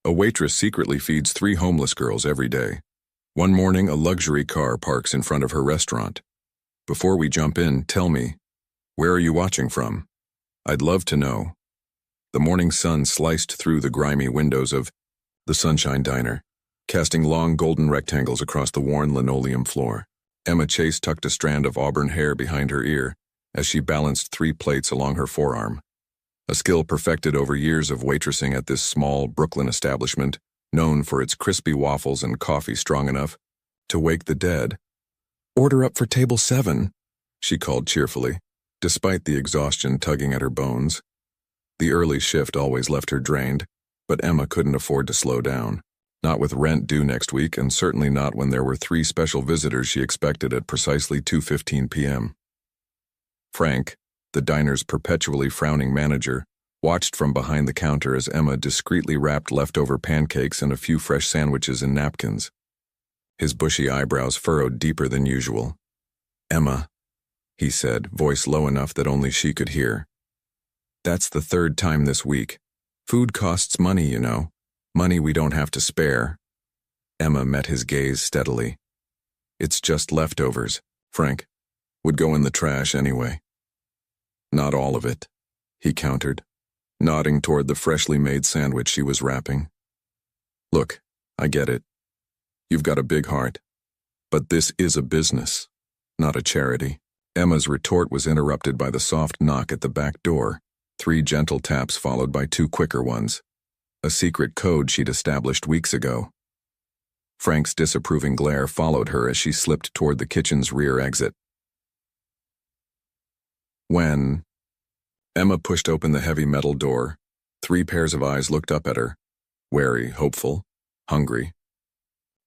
A waitress secretly feeds 3 homeless girls every day. One morning, a luxury car parks in front of her restaurant. Before we jump in, tell me, where are you watching from? I'd love to know. The morning sun sliced through the grimy windows of the Sunshine Diner, casting long golden rectangles across the worn linoleum floor. Emma Chase tucked a strand of auburn hair behind her ear as she balanced 3 plates along her forearm, a skill perfected over years of waitressing at this small Brooklyn establishment, known for its crispy waffles and coffee strong enough to wake the dead. "Order up for table 7, she called cheerfully, despite the exhaustion tugging at her bones. The early shift always left her drained, but Emma couldn't afford to slow down. Not with rent due next week, and certainly not when there were 3 special visitors she expected at precisely 2:15 p.m. Frank, the diner's perpetually frowning manager, watched from behind the counter as Emma discreetly wrapped leftover pancakes and a few fresh sandwiches in napkins. His bushy eyebrows furrowed deeper than usual. "Emma," he said, voice low enough that only she could hear. "That's the 3rd time this week. Food costs money, you know. Money we don't have to spare." Emma met his gaze steadily. "It's just leftovers, Frank. Would go in the trash anyway." "Not all of it," he countered, nodding toward the freshly made sandwich she was wrapping. "Look, I get it. You've got a big heart. But this is a business, not a charity." Emma's retort was interrupted by the soft knock at the back door, 3 gentle taps followed by 2 quicker ones, a secret code she'd established weeks ago. Frank's disapproving glare followed her as she slipped toward the kitchen's rear exit. When Emma pushed open the heavy metal door, 3 pairs of eyes looked up at her, wary, hopeful, hungry.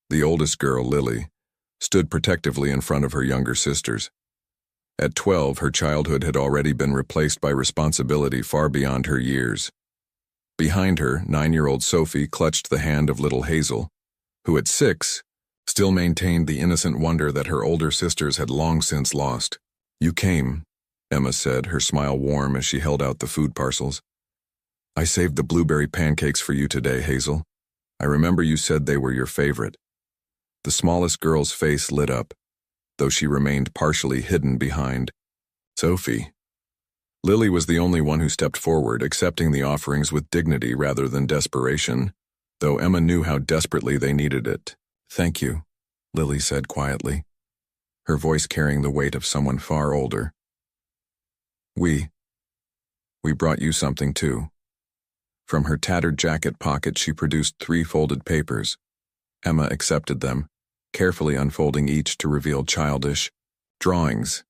The oldest girl, Lily, stood protectively in front of her younger sisters. At 12, her childhood had already been replaced by responsibility far beyond her years. Behind her, 9-year-old Sophie clutched the hand of little Hazel, who at 6 still maintained the innocent wonder that her older sisters had long since lost. "You came," Emma said, her smile warm as she held out the food parcels. "I saved the blueberry pancakes for you today, Hazel. I remember you said they were your favorite." The smallest girl's face lit up, though she remained partially hidden behind Sophie. Lily was the only one who stepped forward, accepting the offerings with dignity rather than desperation, though Emma knew how desperately they needed it. "Thank you," Lily said quietly, her voice carrying the weight of someone far older. We brought you something too." From her tattered jacket pocket she produced 3 folded papers. Emma accepted them, carefully unfolding each to reveal childish drawings,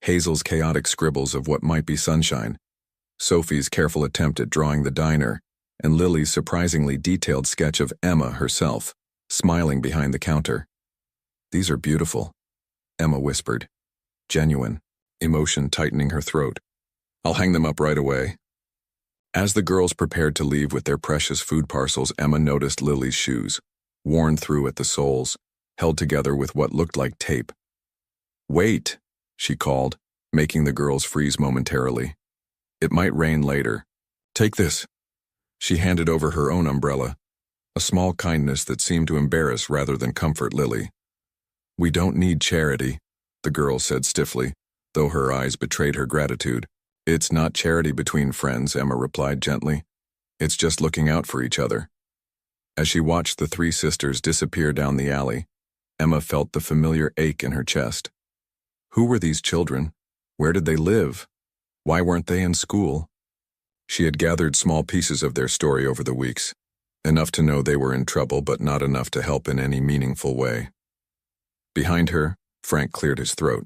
Hazel's chaotic scribbles of what might be sunshine, Sophie's careful attempt at drawing the diner, and Lily's surprisingly detailed sketch of Emma herself, smiling behind the counter. "These are beautiful," Emma whispered, genuine, emotion tightening her throat. "I'll hang them up right away." As the girls prepared to leave with their precious food parcels, Emma noticed Lily's shoes, worn through at the soles, held together with what looked like tape. "Wait," she called, making the girls freeze momentarily. "It might rain later. Take this." She handed over her own umbrella, a small kindness that seemed to embarrass rather than comfort Lily. "We don't need charity," the girl said stiffly, though her eyes betrayed her gratitude. "It's not charity between friends," Emma replied gently. "It's just looking out for each other." As she watched the 3 sisters disappear down the alley, Emma felt the familiar ache in her chest. Who were these children? Where did they live? Why weren't they in school? She had gathered small pieces of their story over the weeks, enough to know they were in trouble but not enough to help in any meaningful way. Behind her, Frank cleared his throat.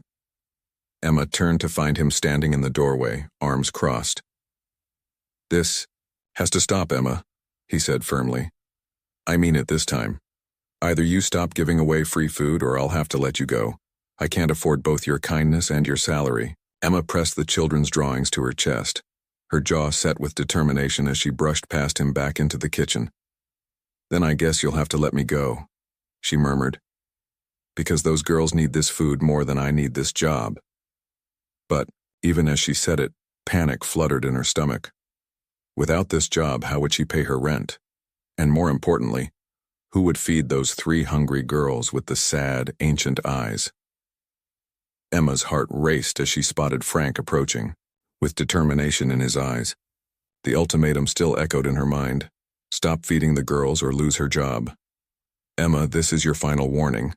Emma turned to find him standing in the doorway, arms crossed. "This has to stop, Emma," he said firmly. "I mean it this time. Either you stop giving away free food or I'll have to let you go. I can't afford both your kindness and your salary." Emma pressed the children's drawings to her chest, her jaw set with determination as she brushed past him back into the kitchen. "Then I guess you'll have to let me go," she murmured, "because those girls need this food more than I need this job." But, even as she said it, panic fluttered in her stomach. Without this job, how would she pay her rent? And more importantly, who would feed those 3 hungry girls with the sad, ancient eyes? Emma's heart raced as she spotted Frank approaching, with determination in his eyes. The ultimatum still echoed in her mind. Stop feeding the girls or lose her job. Emma, this is your final warning,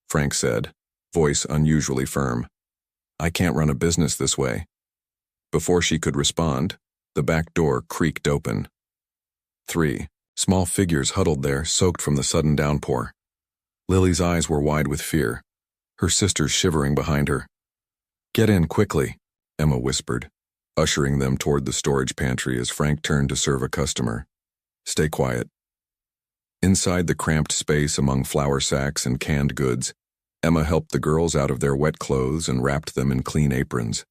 Frank said, voice unusually firm. I can't run a business this way. Before she could respond, the back door creaked open. 3 small figures huddled there, soaked from the sudden downpour. Lily's eyes were wide with fear, her sisters shivering behind her. Get in quickly, Emma whispered, ushering them toward the storage pantry as Frank turned to serve a customer. Stay quiet. Inside the cramped space among flour sacks and canned goods, Emma helped the girls out of their wet clothes and wrapped them in clean aprons.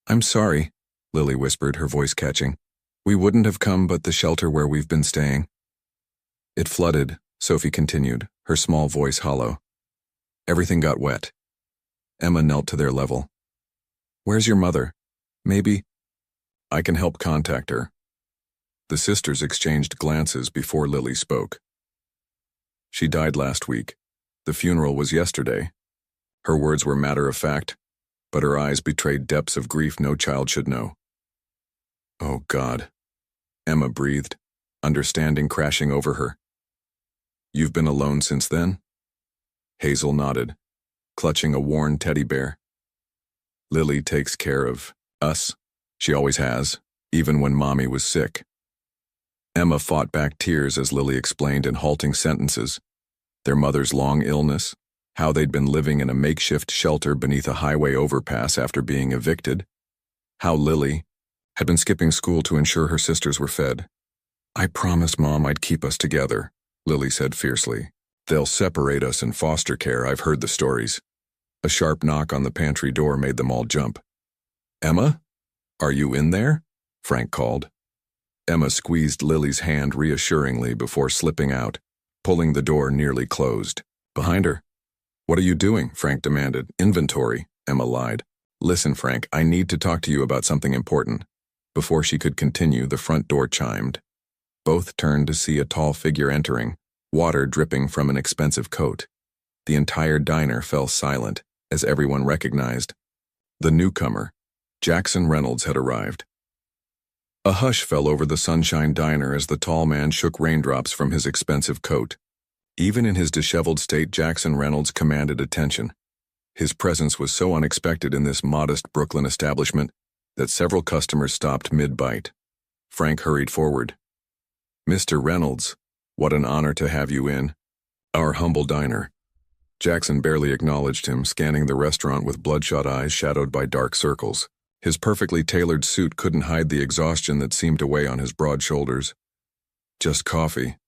I'm sorry, Lily whispered, her voice catching. We wouldn't have come but the shelter where we've been staying. It flooded, Sophie continued, her small voice hollow. Everything got wet. Emma knelt to their level. Where's your mother? Maybe I can help contact her. The sisters exchanged glances before Lily spoke. She died last week. The funeral was yesterday. Her words were matter-of-fact, but her eyes betrayed depths of grief no child should know. Oh, God, Emma breathed, understanding crashing over her. You've been alone since then? Hazel nodded, clutching a worn teddy bear. Lily takes care of us. She always has, even when Mommy was sick. Emma fought back tears as Lily explained in halting sentences. Their mother's long illness, how they'd been living in a makeshift shelter beneath a highway overpass after being evicted, how Lily had been skipping school to ensure her sisters were fed. I promised Mom I'd keep us together, Lily said fiercely. They'll separate us in foster care, I've heard the stories. A sharp knock on the pantry door made them all jump. Emma? Are you in there? Frank called. Emma squeezed Lily's hand reassuringly before slipping out, pulling the door nearly closed. Behind her. What are you doing? Frank demanded. Inventory, Emma lied. Listen, Frank, I need to talk to you about something important. Before she could continue, the front door chimed. Both turned to see a tall figure entering, water dripping from an expensive coat. The entire diner fell silent, as everyone recognized. The newcomer, Jackson Reynolds, had arrived. A hush fell over the Sunshine Diner as the tall man shook raindrops from his expensive coat. Even in his disheveled state, Jackson Reynolds commanded attention. His presence was so unexpected in this modest Brooklyn establishment that several customers stopped mid-bite. Frank hurried forward. Mr. Reynolds, what an honor to have you in our humble diner. Jackson barely acknowledged him, scanning the restaurant with bloodshot eyes shadowed by dark circles. His perfectly tailored suit couldn't hide the exhaustion that seemed to weigh on his broad shoulders. Just coffee.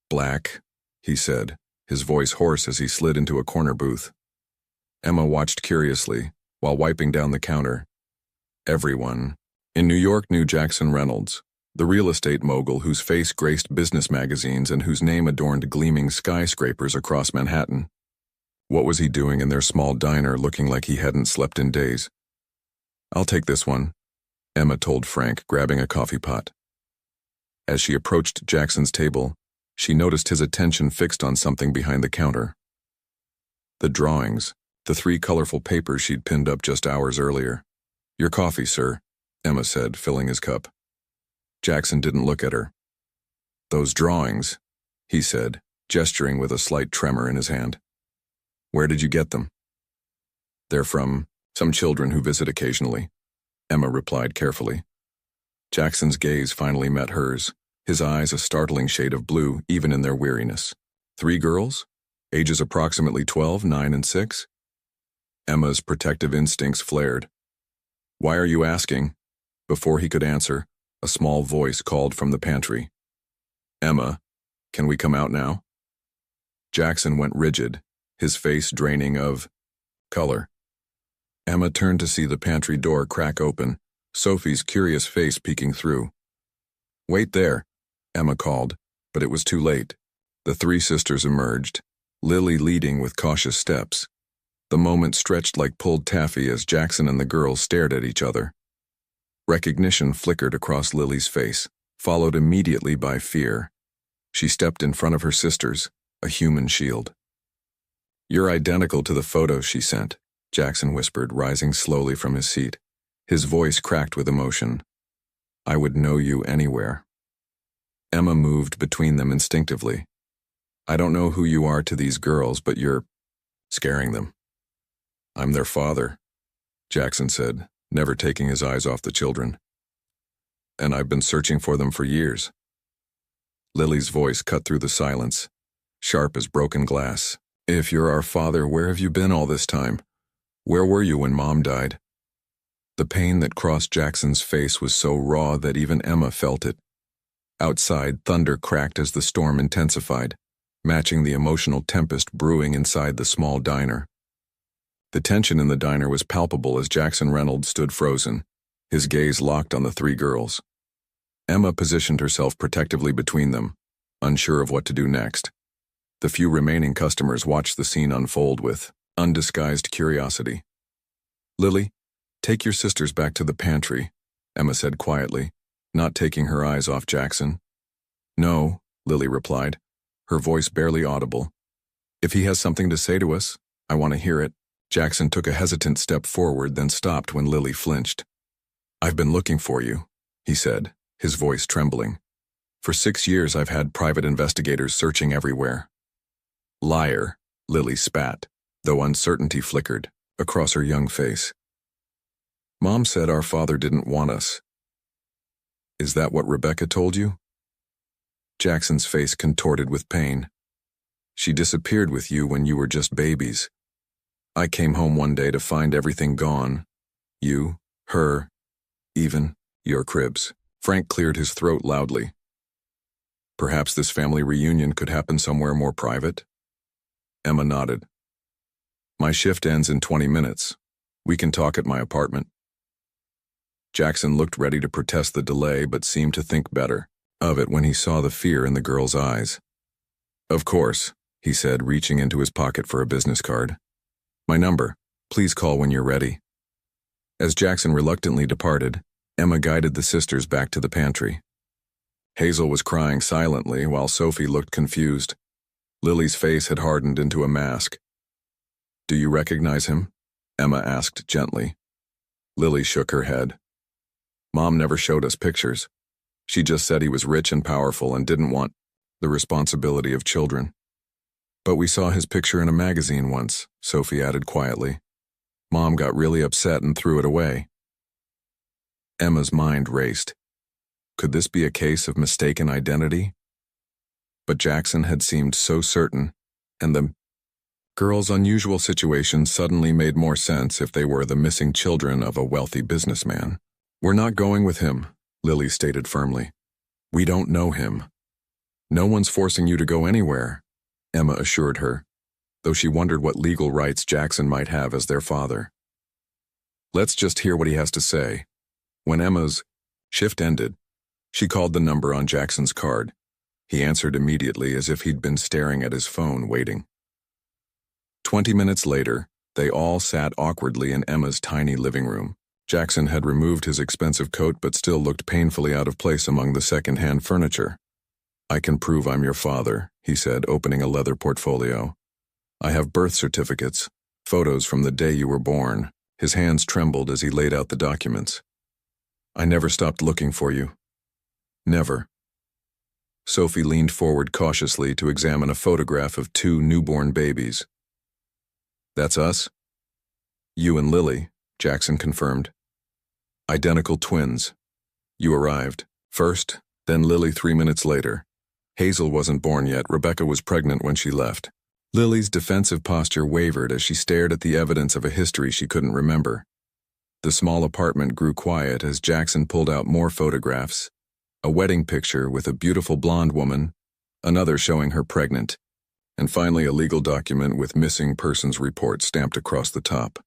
Black, he said, his voice hoarse as he slid into a corner booth. Emma watched curiously, while wiping down the counter. Everyone in New York knew Jackson Reynolds, the real estate mogul whose face graced business magazines and whose name adorned gleaming skyscrapers across Manhattan. What was he doing in their small diner, looking like he hadn't slept in days? I'll take this one, Emma told Frank, grabbing a coffee pot. As she approached Jackson's table, she noticed his attention fixed on something behind the counter. The drawings, the 3 colorful papers she'd pinned up just hours earlier. Your coffee, sir, Emma said, filling his cup. Jackson didn't look at her. Those drawings, he said, gesturing with a slight tremor in his hand. Where did you get them? They're from some children who visit occasionally, Emma replied carefully. Jackson's gaze finally met hers, his eyes a startling shade of blue even in their weariness. 3 girls? Ages approximately 12, 9, and 6? Emma's protective instincts flared. Why are you asking? Before he could answer, a small voice called from the pantry. Emma, can we come out now? Jackson went rigid, his face draining of color. Emma turned to see the pantry door crack open, Sophie's curious face peeking through. Wait there, Emma called, but it was too late. The 3 sisters emerged, Lily leading with cautious steps. The moment stretched like pulled taffy as Jackson and the girls stared at each other. Recognition flickered across Lily's face, followed immediately by fear. She stepped in front of her sisters, a human shield. "You're identical to the photos she sent," Jackson whispered, rising slowly from his seat. His voice cracked with emotion. "I would know you anywhere." Emma moved between them instinctively. "I don't know who you are to these girls, but you're scaring them." "I'm their father," Jackson said, never taking his eyes off the children. "And I've been searching for them for years." Lily's voice cut through the silence, sharp as broken glass. "If you're our father, where have you been all this time? Where were you when Mom died?" The pain that crossed Jackson's face was so raw that even Emma felt it. Outside, thunder cracked as the storm intensified, matching the emotional tempest brewing inside the small diner. The tension in the diner was palpable as Jackson Reynolds stood frozen, his gaze locked on the three girls. Emma positioned herself protectively between them, unsure of what to do next. The few remaining customers watched the scene unfold with undisguised curiosity. "Lily, take your sisters back to the pantry," Emma said quietly, not taking her eyes off Jackson. "No," Lily replied, her voice barely audible. "If he has something to say to us, I want to hear it." Jackson took a hesitant step forward, then stopped when Lily flinched. "I've been looking for you," he said, his voice trembling. "For 6 years I've had private investigators searching everywhere." "Liar," Lily spat, though uncertainty flickered across her young face. "Mom said our father didn't want us." "Is that what Rebecca told you?" Jackson's face contorted with pain. "She disappeared with you when you were just babies. I came home one day to find everything gone. You, her, even your cribs." Frank cleared his throat loudly. "Perhaps this family reunion could happen somewhere more private?" Emma nodded. "My shift ends in 20 minutes. We can talk at my apartment." Jackson looked ready to protest the delay but seemed to think better of it when he saw the fear in the girl's eyes. "Of course," he said, reaching into his pocket for a business card. "My number. Please call when you're ready." As Jackson reluctantly departed, Emma guided the sisters back to the pantry. Hazel was crying silently while Sophie looked confused. Lily's face had hardened into a mask. "Do you recognize him?" Emma asked gently. Lily shook her head. "Mom never showed us pictures. She just said he was rich and powerful and didn't want the responsibility of children." "But we saw his picture in a magazine once," Sophie added quietly. "Mom got really upset and threw it away." Emma's mind raced. Could this be a case of mistaken identity? But Jackson had seemed so certain, and the girls' unusual situation suddenly made more sense if they were the missing children of a wealthy businessman. "We're not going with him," Lily stated firmly. "We don't know him." "No one's forcing you to go anywhere," Emma assured her, though she wondered what legal rights Jackson might have as their father. "Let's just hear what he has to say." When Emma's shift ended, she called the number on Jackson's card. He answered immediately as if he'd been staring at his phone, waiting. 20 minutes later, they all sat awkwardly in Emma's tiny living room. Jackson had removed his expensive coat but still looked painfully out of place among the second-hand furniture. "I can prove I'm your father," he said, opening a leather portfolio. "I have birth certificates, photos from the day you were born." His hands trembled as he laid out the documents. "I never stopped looking for you. Never." Sophie leaned forward cautiously to examine a photograph of 2 newborn babies. "That's us?" "You and Lily," Jackson confirmed. "Identical twins. You arrived first, then Lily 3 minutes later. Hazel wasn't born yet. Rebecca was pregnant when she left." Lily's defensive posture wavered as she stared at the evidence of a history she couldn't remember. The small apartment grew quiet as Jackson pulled out more photographs. A wedding picture with a beautiful blonde woman, another showing her pregnant, and finally a legal document with missing persons report stamped across the top.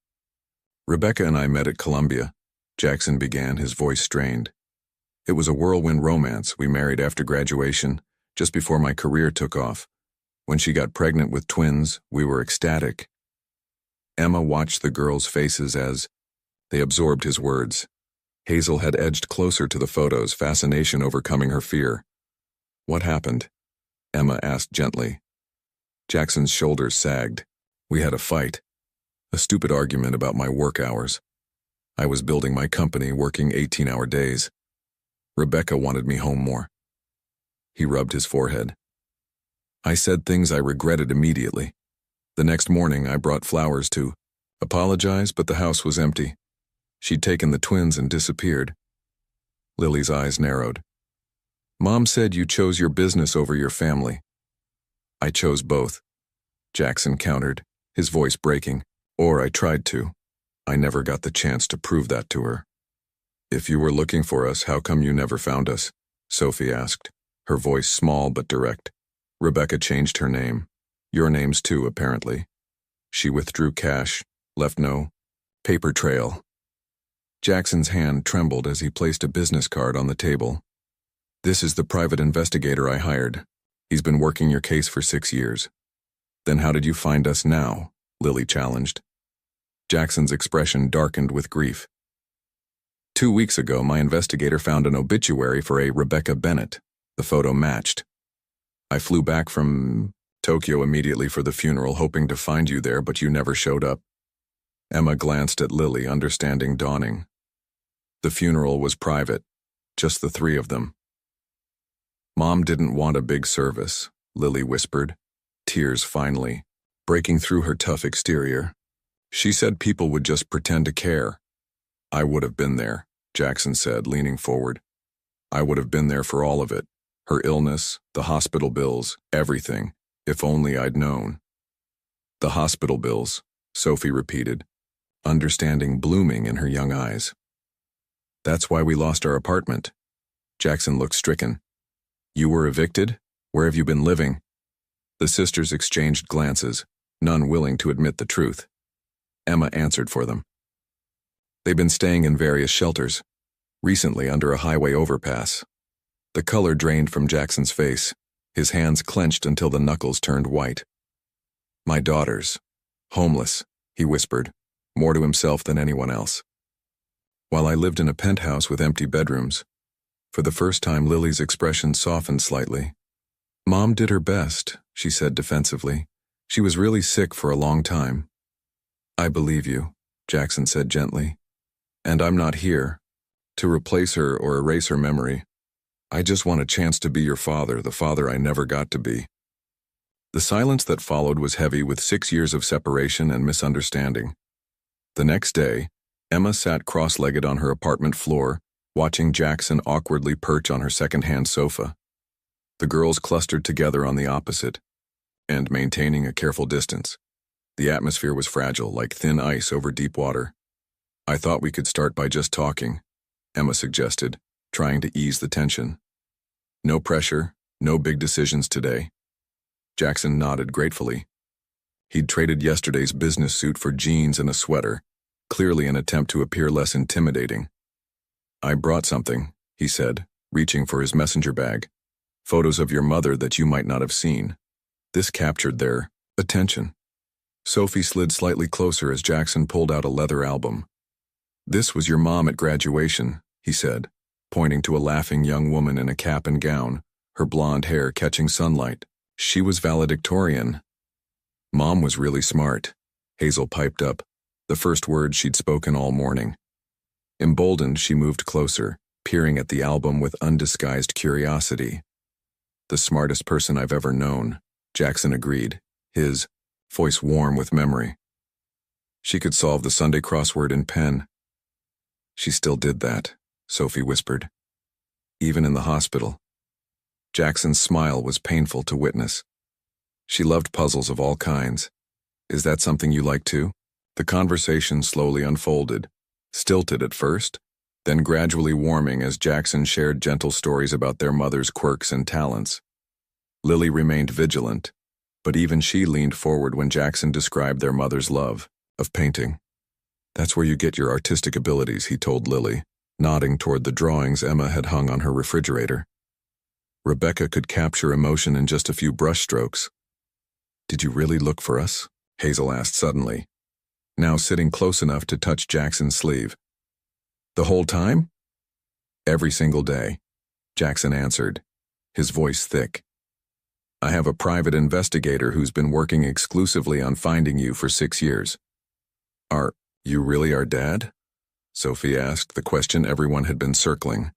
"Rebecca and I met at Columbia," Jackson began, his voice strained. "It was a whirlwind romance. We married after graduation, just before my career took off. When she got pregnant with twins, we were ecstatic." Emma watched the girls' faces as they absorbed his words. Hazel had edged closer to the photos, fascination overcoming her fear. "What happened?" Emma asked gently. Jackson's shoulders sagged. We had a fight. A stupid argument about my work hours. I was building my company, working 18-hour days. Rebecca wanted me home more. He rubbed his forehead. I said things I regretted immediately. The next morning, I brought flowers to apologize, but the house was empty. She'd taken the twins and disappeared. Lily's eyes narrowed. Mom said you chose your business over your family. I chose both, Jackson countered, his voice breaking. Or I tried to. I never got the chance to prove that to her. If you were looking for us, how come you never found us? Sophie asked, her voice small but direct. Rebecca changed her name. Your names too, apparently. She withdrew cash, left no paper trail. Jackson's hand trembled as he placed a business card on the table. This is the private investigator I hired. He's been working your case for 6 years. Then how did you find us now? Lily challenged. Jackson's expression darkened with grief. 2 weeks ago, my investigator found an obituary for a Rebecca Bennett. The photo matched. I flew back from Tokyo immediately for the funeral, hoping to find you there, but you never showed up. Emma glanced at Lily, understanding dawning. The funeral was private, just the 3 of them. Mom didn't want a big service, Lily whispered, tears finally breaking through her tough exterior. She said people would just pretend to care. I would have been there, Jackson said, leaning forward. I would have been there for all of it. Her illness, the hospital bills, everything, if only I'd known. The hospital bills, Sophie repeated, understanding blooming in her young eyes. That's why we lost our apartment. Jackson looked stricken. You were evicted? Where have you been living? The sisters exchanged glances, none willing to admit the truth. Emma answered for them. They've been staying in various shelters, recently under a highway overpass. The color drained from Jackson's face, his hands clenched until the knuckles turned white. My daughters, homeless, he whispered, more to himself than anyone else. While I lived in a penthouse with empty bedrooms, for the first time Lily's expression softened slightly. Mom did her best, she said defensively. She was really sick for a long time. I believe you, Jackson said gently. And I'm not here to replace her or erase her memory. I just want a chance to be your father, the father I never got to be. The silence that followed was heavy with 6 years of separation and misunderstanding. The next day, Emma sat cross-legged on her apartment floor, watching Jackson awkwardly perch on her second-hand sofa. The girls clustered together on the opposite, and maintaining a careful distance. The atmosphere was fragile, like thin ice over deep water. I thought we could start by just talking, Emma suggested, trying to ease the tension. No pressure, no big decisions today. Jackson nodded gratefully. He'd traded yesterday's business suit for jeans and a sweater, clearly an attempt to appear less intimidating. I brought something, he said, reaching for his messenger bag. Photos of your mother that you might not have seen. This captured their attention. Sophie slid slightly closer as Jackson pulled out a leather album. This was your mom at graduation, he said, pointing to a laughing young woman in a cap and gown, her blonde hair catching sunlight. She was valedictorian. Mom was really smart, Hazel piped up, the first words she'd spoken all morning. Emboldened, she moved closer, peering at the album with undisguised curiosity. The smartest person I've ever known, Jackson agreed, his voice warm with memory. She could solve the Sunday crossword in pen. She still did that, Sophie whispered. Even in the hospital. Jackson's smile was painful to witness. She loved puzzles of all kinds. Is that something you like too? The conversation slowly unfolded, stilted at first, then gradually warming as Jackson shared gentle stories about their mother's quirks and talents. Lily remained vigilant, but even she leaned forward when Jackson described their mother's love of painting. That's where you get your artistic abilities, he told Lily, nodding toward the drawings Emma had hung on her refrigerator. Rebecca could capture emotion in just a few brushstrokes. Did you really look for us? Hazel asked suddenly, now sitting close enough to touch Jackson's sleeve. The whole time? Every single day, Jackson answered, his voice thick. I have a private investigator who's been working exclusively on finding you for 6 years. Are you really our dad? Sophie asked, the question everyone had been circling.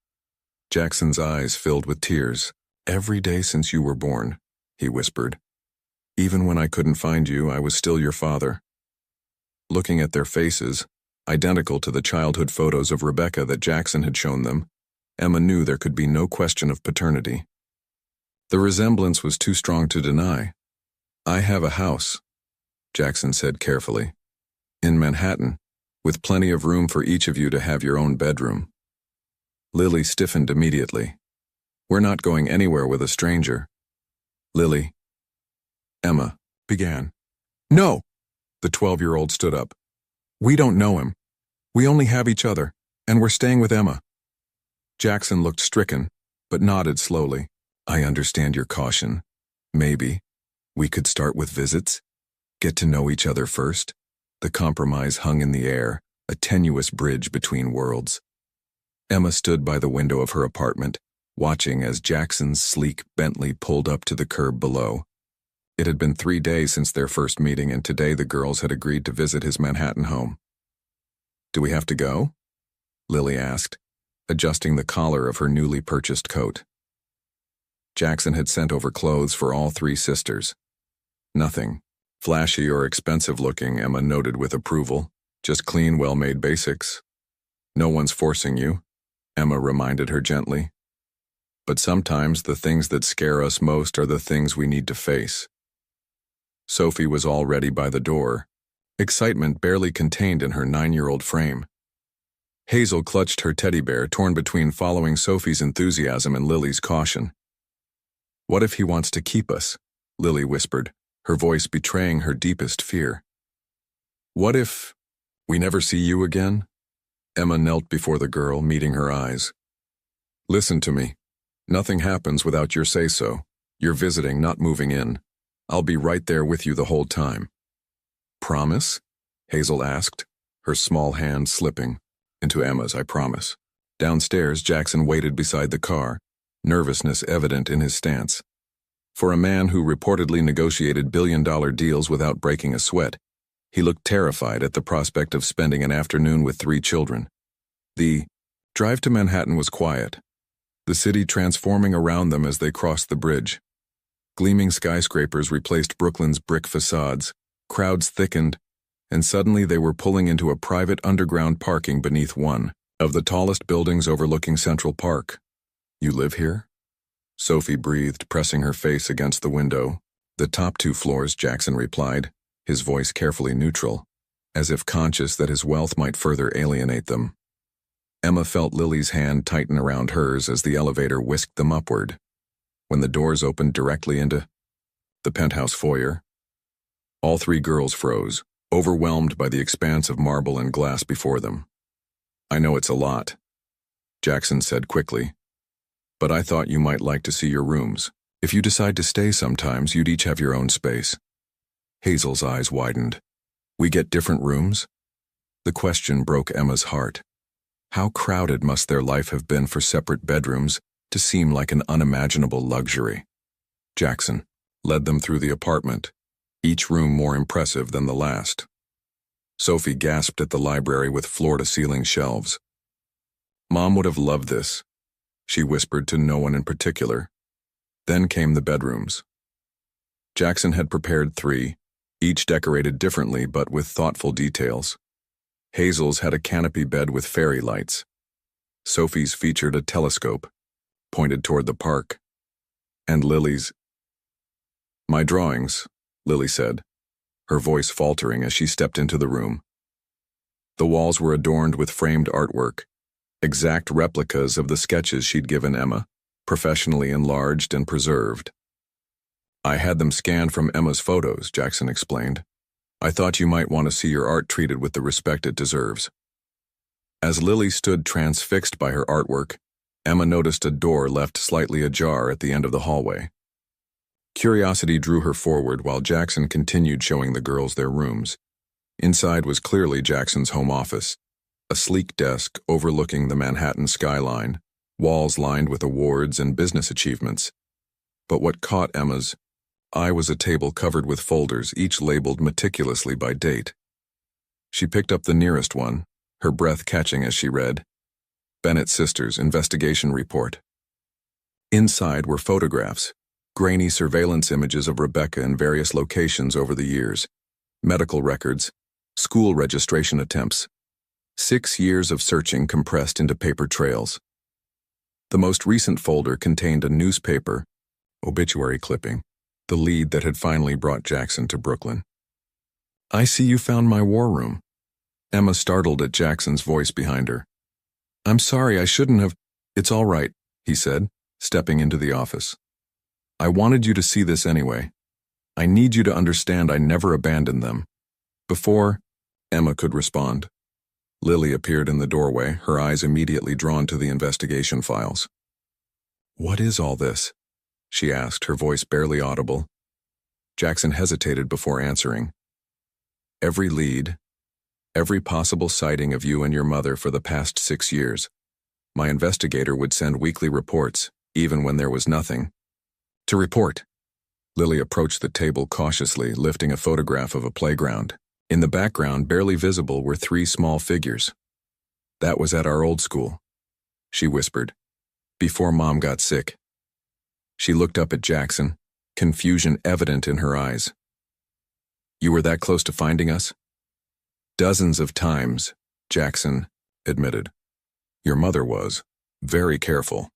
Jackson's eyes filled with tears. Every day since you were born, he whispered. Even when I couldn't find you, I was still your father. Looking at their faces, identical to the childhood photos of Rebecca that Jackson had shown them, Emma knew there could be no question of paternity. The resemblance was too strong to deny. I have a house, Jackson said carefully, in Manhattan, with plenty of room for each of you to have your own bedroom. Lily stiffened immediately. We're not going anywhere with a stranger. Lily. Emma began. No! The 12-year-old stood up. We don't know him. We only have each other, and we're staying with Emma. Jackson looked stricken, but nodded slowly. I understand your caution. Maybe we could start with visits? Get to know each other first? The compromise hung in the air, a tenuous bridge between worlds. Emma stood by the window of her apartment, watching as Jackson's sleek Bentley pulled up to the curb below. It had been 3 days since their first meeting, and today the girls had agreed to visit his Manhattan home. Do we have to go? Lily asked, adjusting the collar of her newly purchased coat. Jackson had sent over clothes for all 3 sisters. Nothing flashy or expensive looking, Emma noted with approval. Just clean, well-made basics. No one's forcing you, Emma reminded her gently. But sometimes the things that scare us most are the things we need to face. Sophie was already by the door, excitement barely contained in her 9-year-old frame. Hazel clutched her teddy bear, torn between following Sophie's enthusiasm and Lily's caution. What if he wants to keep us? Lily whispered, her voice betraying her deepest fear. What if we never see you again? Emma knelt before the girl, meeting her eyes. Listen to me. Nothing happens without your say-so. You're visiting, not moving in. I'll be right there with you the whole time. Promise? Hazel asked, her small hand slipping. Into Emma's, I promise. Downstairs, Jackson waited beside the car, nervousness evident in his stance. For a man who reportedly negotiated billion-dollar deals without breaking a sweat, he looked terrified at the prospect of spending an afternoon with 3 children. The drive to Manhattan was quiet, the city transforming around them as they crossed the bridge. Gleaming skyscrapers replaced Brooklyn's brick facades, crowds thickened, and suddenly they were pulling into a private underground parking beneath one of the tallest buildings overlooking Central Park. You live here? Sophie breathed, pressing her face against the window. The top 2 floors, Jackson replied, his voice carefully neutral, as if conscious that his wealth might further alienate them. Emma felt Lily's hand tighten around hers as the elevator whisked them upward. When the doors opened directly into the penthouse foyer, all 3 girls froze, overwhelmed by the expanse of marble and glass before them. I know it's a lot, Jackson said quickly, but I thought you might like to see your rooms. If you decide to stay sometimes, you'd each have your own space. Hazel's eyes widened. We get different rooms? The question broke Emma's heart. How crowded must their life have been for separate bedrooms to seem like an unimaginable luxury? Jackson led them through the apartment, each room more impressive than the last. Sophie gasped at the library with floor-to-ceiling shelves. Mom would have loved this, she whispered to no one in particular. Then came the bedrooms. Jackson had prepared 3, each decorated differently but with thoughtful details. Hazel's had a canopy bed with fairy lights. Sophie's featured a telescope, pointed toward the park. And Lily's. My drawings, Lily said, her voice faltering as she stepped into the room. The walls were adorned with framed artwork, exact replicas of the sketches she'd given Emma, professionally enlarged and preserved. I had them scanned from Emma's photos, Jackson explained. I thought you might want to see your art treated with the respect it deserves. As Lily stood transfixed by her artwork, Emma noticed a door left slightly ajar at the end of the hallway. Curiosity drew her forward while Jackson continued showing the girls their rooms. Inside was clearly Jackson's home office, a sleek desk overlooking the Manhattan skyline, walls lined with awards and business achievements. But what caught Emma's eye was a table covered with folders, each labeled meticulously by date. She picked up the nearest one, her breath catching as she read, Bennett Sisters Investigation Report. Inside were photographs, grainy surveillance images of Rebecca in various locations over the years, medical records, school registration attempts. 6 years of searching compressed into paper trails. The most recent folder contained a newspaper obituary clipping, the lead that had finally brought Jackson to Brooklyn. "I see you found my war room." Emma startled at Jackson's voice behind her. "I'm sorry, I shouldn't have." "It's all right," he said, stepping into the office. "I wanted you to see this anyway. I need you to understand I never abandoned them." Before Emma could respond, Lily appeared in the doorway, her eyes immediately drawn to the investigation files. "What is all this?" she asked, her voice barely audible. Jackson hesitated before answering. "Every lead, every possible sighting of you and your mother for the past 6 years. My investigator would send weekly reports, even when there was nothing. To report." Lily approached the table cautiously, lifting a photograph of a playground. In the background, barely visible, were 3 small figures. "That was at our old school," she whispered, "before Mom got sick." She looked up at Jackson, confusion evident in her eyes. "You were that close to finding us?" "Dozens of times," Jackson admitted. "Your mother was very careful.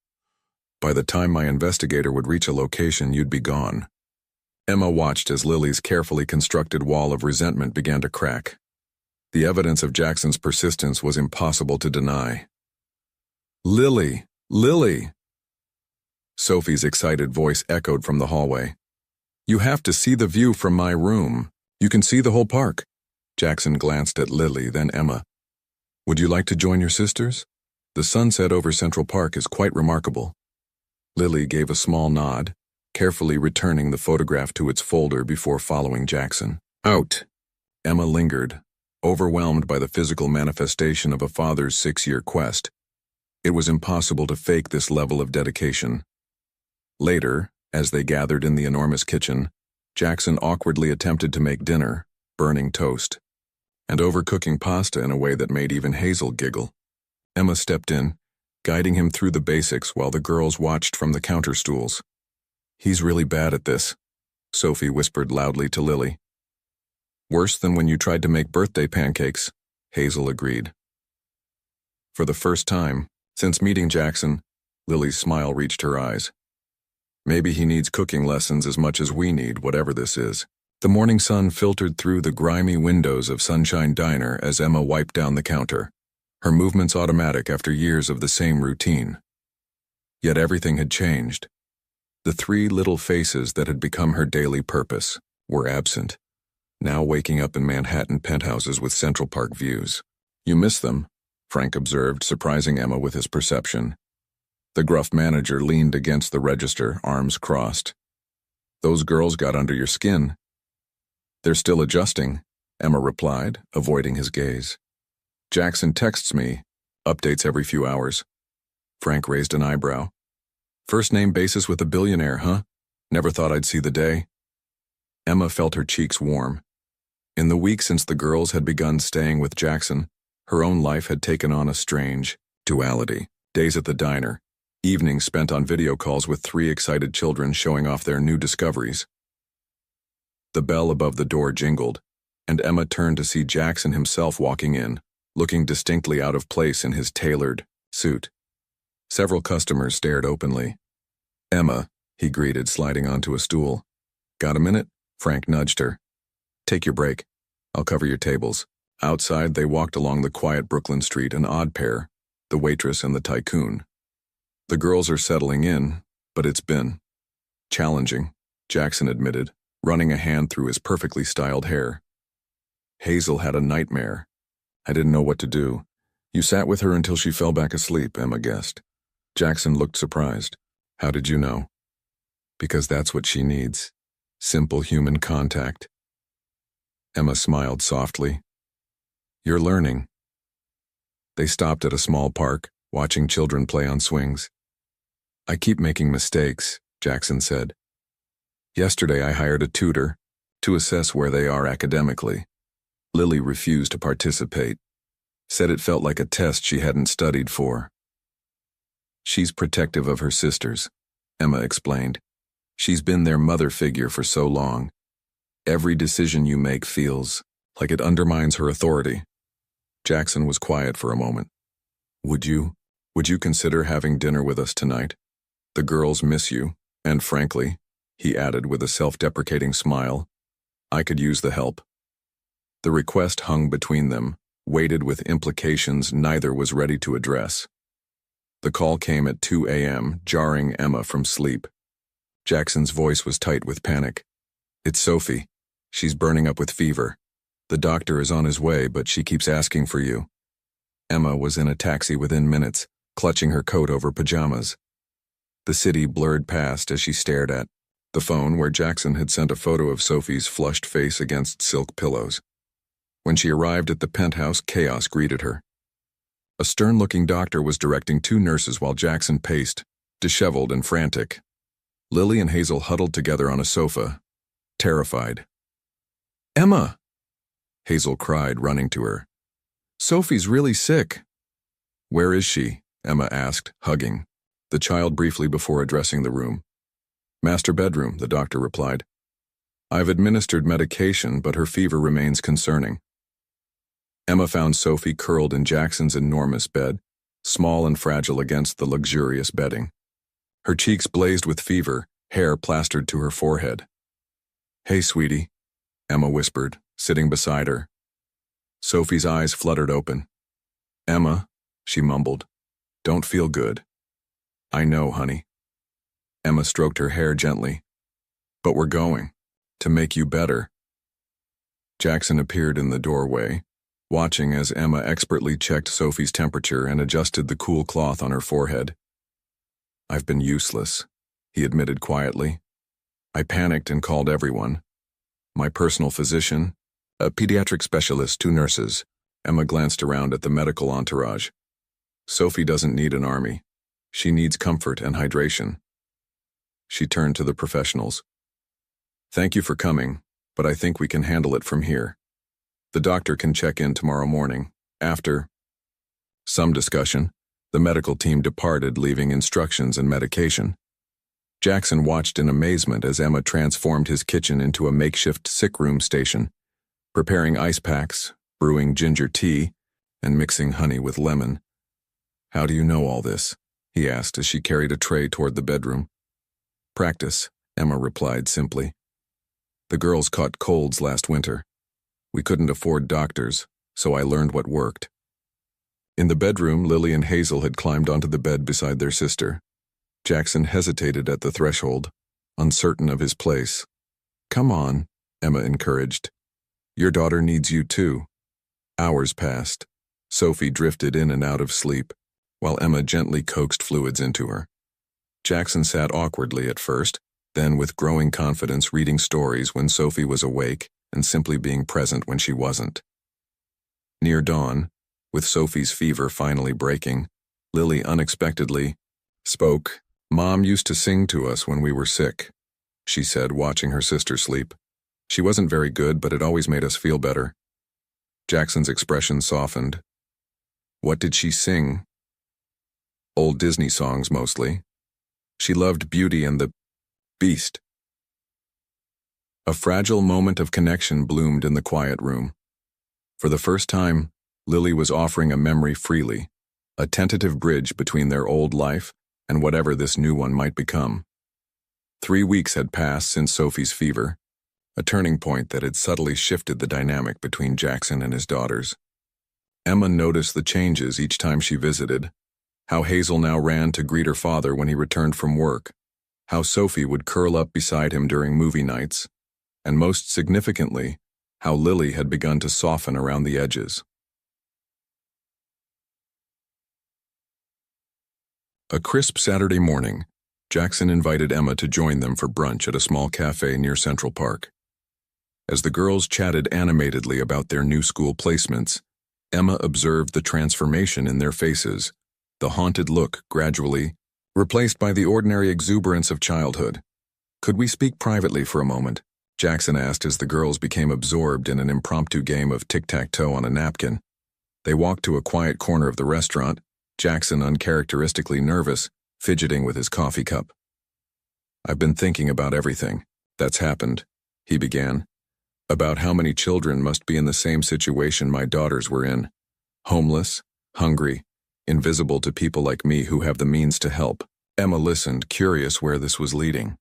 By the time my investigator would reach a location, you'd be gone." Emma watched as Lily's carefully constructed wall of resentment began to crack. The evidence of Jackson's persistence was impossible to deny. "Lily! Lily!" Sophie's excited voice echoed from the hallway. "You have to see the view from my room. You can see the whole park." Jackson glanced at Lily, then Emma. "Would you like to join your sisters? The sunset over Central Park is quite remarkable." Lily gave a small nod, carefully returning the photograph to its folder before following Jackson. Out. Emma lingered, overwhelmed by the physical manifestation of a father's 6-year quest. It was impossible to fake this level of dedication. Later, as they gathered in the enormous kitchen, Jackson awkwardly attempted to make dinner, burning toast, and overcooking pasta in a way that made even Hazel giggle. Emma stepped in, guiding him through the basics while the girls watched from the counter stools. "He's really bad at this," Sophie whispered loudly to Lily. "Worse than when you tried to make birthday pancakes," Hazel agreed. For the first time since meeting Jackson, Lily's smile reached her eyes. "Maybe he needs cooking lessons as much as we need, whatever this is." The morning sun filtered through the grimy windows of Sunshine Diner as Emma wiped down the counter, her movements automatic after years of the same routine. Yet everything had changed. The 3 little faces that had become her daily purpose were absent, now waking up in Manhattan penthouses with Central Park views. "You miss them," Frank observed, surprising Emma with his perception. The gruff manager leaned against the register, arms crossed. "Those girls got under your skin." "They're still adjusting," Emma replied, avoiding his gaze. "Jackson texts me, updates every few hours." Frank raised an eyebrow. "First name basis with a billionaire, huh? Never thought I'd see the day." Emma felt her cheeks warm. In the week since the girls had begun staying with Jackson, her own life had taken on a strange duality. Days at the diner, evenings spent on video calls with 3 excited children showing off their new discoveries. The bell above the door jingled, and Emma turned to see Jackson himself walking in, looking distinctly out of place in his tailored suit. Several customers stared openly. "Emma," he greeted, sliding onto a stool. "Got a minute?" Frank nudged her. "Take your break. I'll cover your tables." Outside, they walked along the quiet Brooklyn street, an odd pair, the waitress and the tycoon. "The girls are settling in, but it's been challenging," Jackson admitted, running a hand through his perfectly styled hair. "Hazel had a nightmare. I didn't know what to do. You sat with her until she fell back asleep," Emma guessed. Jackson looked surprised. "How did you know?" "Because that's what she needs. Simple human contact." Emma smiled softly. "You're learning." They stopped at a small park, watching children play on swings. "I keep making mistakes," Jackson said. Yesterday I hired a tutor to assess where they are academically. Lily refused to participate, said it felt like a test she hadn't studied for. She's protective of her sisters, Emma explained. She's been their mother figure for so long. Every decision you make feels like it undermines her authority. Jackson was quiet for a moment. Would you consider having dinner with us tonight? The girls miss you, and frankly, he added with a self-deprecating smile, I could use the help. The request hung between them, weighted with implications neither was ready to address. The call came at 2 a.m., jarring Emma from sleep. Jackson's voice was tight with panic. It's Sophie. She's burning up with fever. The doctor is on his way, but she keeps asking for you. Emma was in a taxi within minutes, clutching her coat over pajamas. The city blurred past as she stared at the phone where Jackson had sent a photo of Sophie's flushed face against silk pillows. When she arrived at the penthouse, chaos greeted her. A stern-looking doctor was directing two nurses while Jackson paced, disheveled and frantic. Lily and Hazel huddled together on a sofa, terrified. Emma! Hazel cried, running to her. Sophie's really sick. Where is she? Emma asked, hugging the child briefly before addressing the room. Master bedroom, the doctor replied. I've administered medication, but her fever remains concerning. Emma found Sophie curled in Jackson's enormous bed, small and fragile against the luxurious bedding. Her cheeks blazed with fever, hair plastered to her forehead. Hey, sweetie, Emma whispered, sitting beside her. Sophie's eyes fluttered open. Emma, she mumbled, don't feel good. I know, honey. Emma stroked her hair gently. But we're going. To make you better. Jackson appeared in the doorway, watching as Emma expertly checked Sophie's temperature and adjusted the cool cloth on her forehead. I've been useless, he admitted quietly. I panicked and called everyone. My personal physician, a pediatric specialist, 2 nurses. Emma glanced around at the medical entourage. Sophie doesn't need an army. She needs comfort and hydration. She turned to the professionals. Thank you for coming, but I think we can handle it from here. The doctor can check in tomorrow morning. After some discussion, the medical team departed, leaving instructions and medication. Jackson watched in amazement as Emma transformed his kitchen into a makeshift sick room station, preparing ice packs, brewing ginger tea, and mixing honey with lemon. How do you know all this? He asked as she carried a tray toward the bedroom. Practice, Emma replied simply. The girls caught colds last winter. We couldn't afford doctors, so I learned what worked. In the bedroom, Lily and Hazel had climbed onto the bed beside their sister. Jackson hesitated at the threshold, uncertain of his place. Come on, Emma encouraged. Your daughter needs you too. Hours passed. Sophie drifted in and out of sleep, while Emma gently coaxed fluids into her. Jackson sat awkwardly at first, then with growing confidence reading stories when Sophie was awake and simply being present when she wasn't. Near dawn, with Sophie's fever finally breaking, Lily unexpectedly spoke. Mom used to sing to us when we were sick, she said, watching her sister sleep. She wasn't very good, but it always made us feel better. Jackson's expression softened. What did she sing? Old Disney songs, mostly. She loved Beauty and the Beast. A fragile moment of connection bloomed in the quiet room. For the first time, Lily was offering a memory freely, a tentative bridge between their old life and whatever this new one might become. 3 weeks had passed since Sophie's fever, a turning point that had subtly shifted the dynamic between Jackson and his daughters. Emma noticed the changes each time she visited, how Hazel now ran to greet her father when he returned from work, how Sophie would curl up beside him during movie nights, and most significantly, how Lily had begun to soften around the edges. A crisp Saturday morning, Jackson invited Emma to join them for brunch at a small cafe near Central Park. As the girls chatted animatedly about their new school placements, Emma observed the transformation in their faces, the haunted look gradually replaced by the ordinary exuberance of childhood. Could we speak privately for a moment? Jackson asked as the girls became absorbed in an impromptu game of tic-tac-toe on a napkin. They walked to a quiet corner of the restaurant, Jackson uncharacteristically nervous, fidgeting with his coffee cup. "I've been thinking about everything that's happened," he began. "About how many children must be in the same situation my daughters were in. Homeless, hungry, invisible to people like me who have the means to help." Emma listened, curious where this was leading.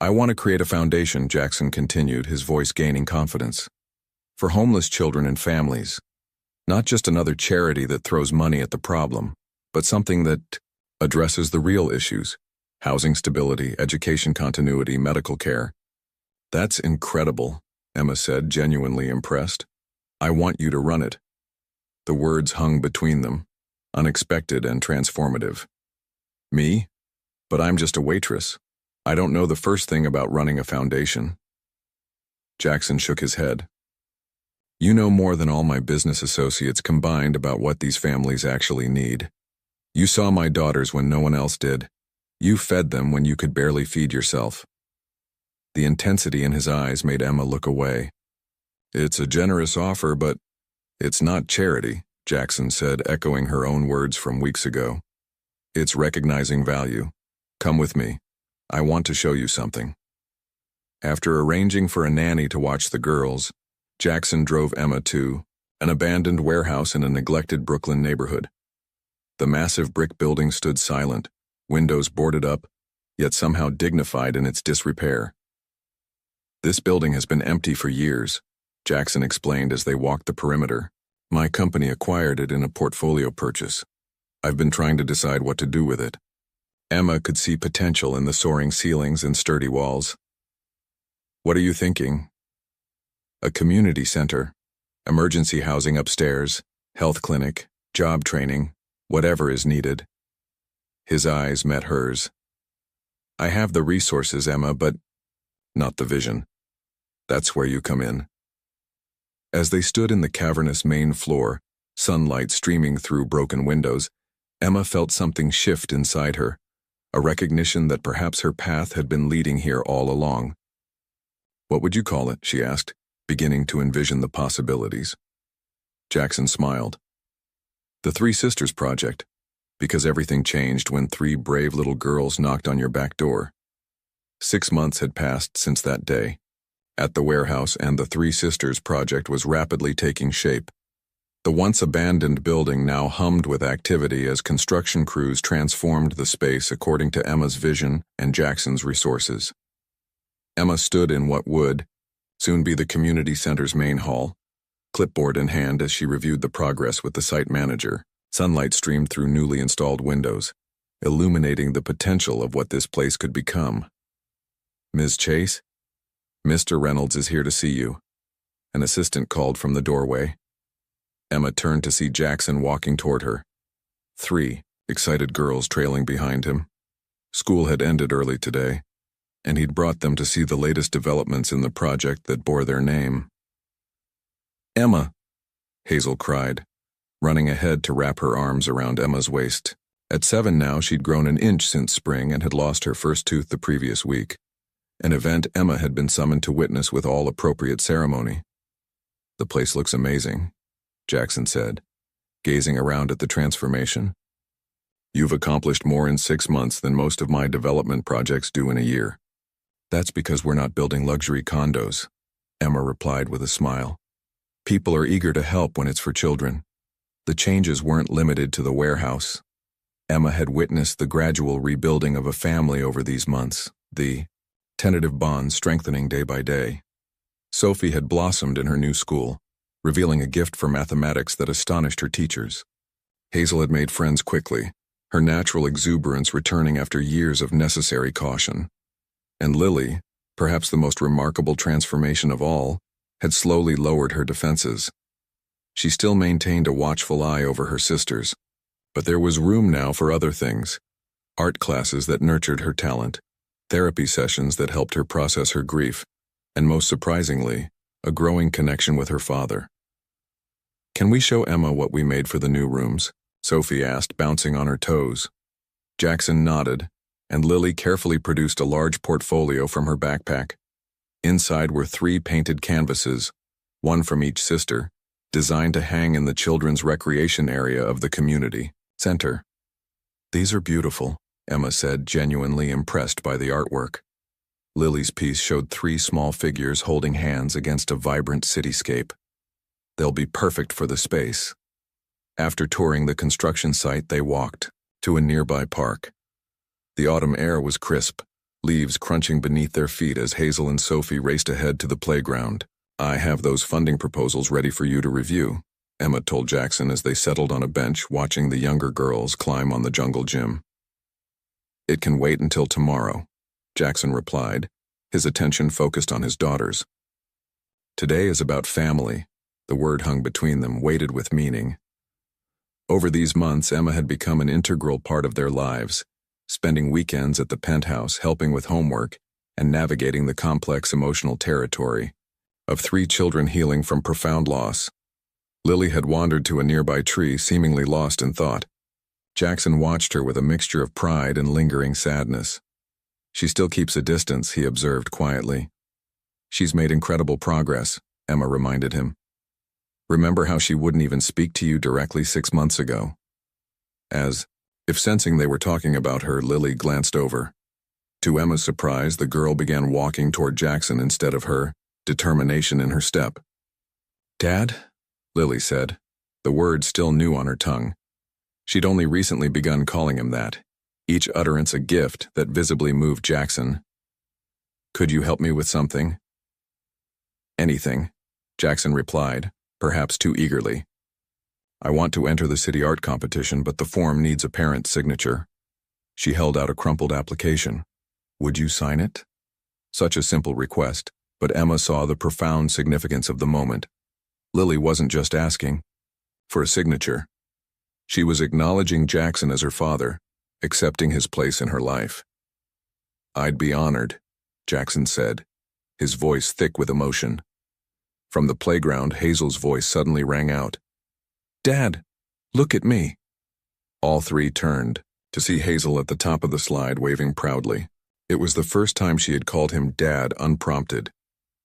"I want to create a foundation," Jackson continued, his voice gaining confidence, "for homeless children and families. Not just another charity that throws money at the problem, but something that addresses the real issues: housing stability, education continuity, medical care." "That's incredible," Emma said, genuinely impressed. "I want you to run it." The words hung between them, unexpected and transformative. "Me? But I'm just a waitress. I don't know the first thing about running a foundation." Jackson shook his head. "You know more than all my business associates combined about what these families actually need. You saw my daughters when no one else did. You fed them when you could barely feed yourself." The intensity in his eyes made Emma look away. "It's a generous offer, but it's not charity," Jackson said, echoing her own words from weeks ago. "It's recognizing value. Come with me. I want to show you something." After arranging for a nanny to watch the girls, Jackson drove Emma to an abandoned warehouse in a neglected Brooklyn neighborhood. The massive brick building stood silent, windows boarded up, yet somehow dignified in its disrepair. "This building has been empty for years," Jackson explained as they walked the perimeter. "My company acquired it in a portfolio purchase. I've been trying to decide what to do with it." Emma could see potential in the soaring ceilings and sturdy walls. "What are you thinking?" "A community center, emergency housing upstairs, health clinic, job training, whatever is needed." His eyes met hers. "I have the resources, Emma, but not the vision. That's where you come in." As they stood in the cavernous main floor, sunlight streaming through broken windows, Emma felt something shift inside her, a recognition that perhaps her path had been leading here all along. "What would you call it?" she asked, beginning to envision the possibilities. Jackson smiled. "The Three Sisters Project, because everything changed when 3 brave little girls knocked on your back door." 6 months had passed since that day. At the warehouse, and the Three Sisters Project was rapidly taking shape. The once abandoned building now hummed with activity as construction crews transformed the space according to Emma's vision and Jackson's resources. Emma stood in what would soon be the community center's main hall, clipboard in hand as she reviewed the progress with the site manager. Sunlight streamed through newly installed windows, illuminating the potential of what this place could become. "Ms. Chase? Mr. Reynolds is here to see you," an assistant called from the doorway. Emma turned to see Jackson walking toward her. 3 excited girls trailing behind him. School had ended early today, and he'd brought them to see the latest developments in the project that bore their name. "Emma!" Hazel cried, running ahead to wrap her arms around Emma's waist. At 7 now, she'd grown an inch since spring and had lost her first tooth the previous week, an event Emma had been summoned to witness with all appropriate ceremony. "The place looks amazing," Jackson said, gazing around at the transformation. "You've accomplished more in 6 months than most of my development projects do in a year." "That's because we're not building luxury condos," Emma replied with a smile. "People are eager to help when it's for children." The changes weren't limited to the warehouse. Emma had witnessed the gradual rebuilding of a family over these months, the tentative bonds strengthening day by day. Sophie had blossomed in her new school, revealing a gift for mathematics that astonished her teachers. Hazel had made friends quickly, her natural exuberance returning after years of necessary caution. And Lily, perhaps the most remarkable transformation of all, had slowly lowered her defenses. She still maintained a watchful eye over her sisters, but there was room now for other things: art classes that nurtured her talent, therapy sessions that helped her process her grief, and most surprisingly, a growing connection with her father. "Can we show Emma what we made for the new rooms?" Sophie asked, bouncing on her toes. Jackson nodded, and Lily carefully produced a large portfolio from her backpack. Inside were 3 painted canvases, one from each sister, designed to hang in the children's recreation area of the community center. "These are beautiful," Emma said, genuinely impressed by the artwork. Lily's piece showed 3 small figures holding hands against a vibrant cityscape. "They'll be perfect for the space." After touring the construction site, they walked to a nearby park. The autumn air was crisp, leaves crunching beneath their feet as Hazel and Sophie raced ahead to the playground. "I have those funding proposals ready for you to review," Emma told Jackson as they settled on a bench watching the younger girls climb on the jungle gym. "It can wait until tomorrow," Jackson replied, his attention focused on his daughters. Today is about family. The word hung between them, weighted with meaning. Over these months, Emma had become an integral part of their lives, spending weekends at the penthouse, helping with homework, and navigating the complex emotional territory of 3 children healing from profound loss. Lily had wandered to a nearby tree, seemingly lost in thought. Jackson watched her with a mixture of pride and lingering sadness. "She still keeps a distance," he observed quietly. "She's made incredible progress," Emma reminded him. "Remember how she wouldn't even speak to you directly 6 months ago?" As if sensing they were talking about her, Lily glanced over. To Emma's surprise, the girl began walking toward Jackson instead of her, determination in her step. "Dad?" Lily said, the word still new on her tongue. She'd only recently begun calling him that, each utterance a gift that visibly moved Jackson. "Could you help me with something?" "Anything," Jackson replied, perhaps too eagerly. "I want to enter the city art competition, but the form needs a parent's signature." She held out a crumpled application. "Would you sign it?" Such a simple request, but Emma saw the profound significance of the moment. Lily wasn't just asking for a signature. She was acknowledging Jackson as her father, accepting his place in her life. "I'd be honored," Jackson said, his voice thick with emotion. From the playground, Hazel's voice suddenly rang out. "Dad, look at me." All 3 turned to see Hazel at the top of the slide waving proudly. It was the first time she had called him Dad unprompted,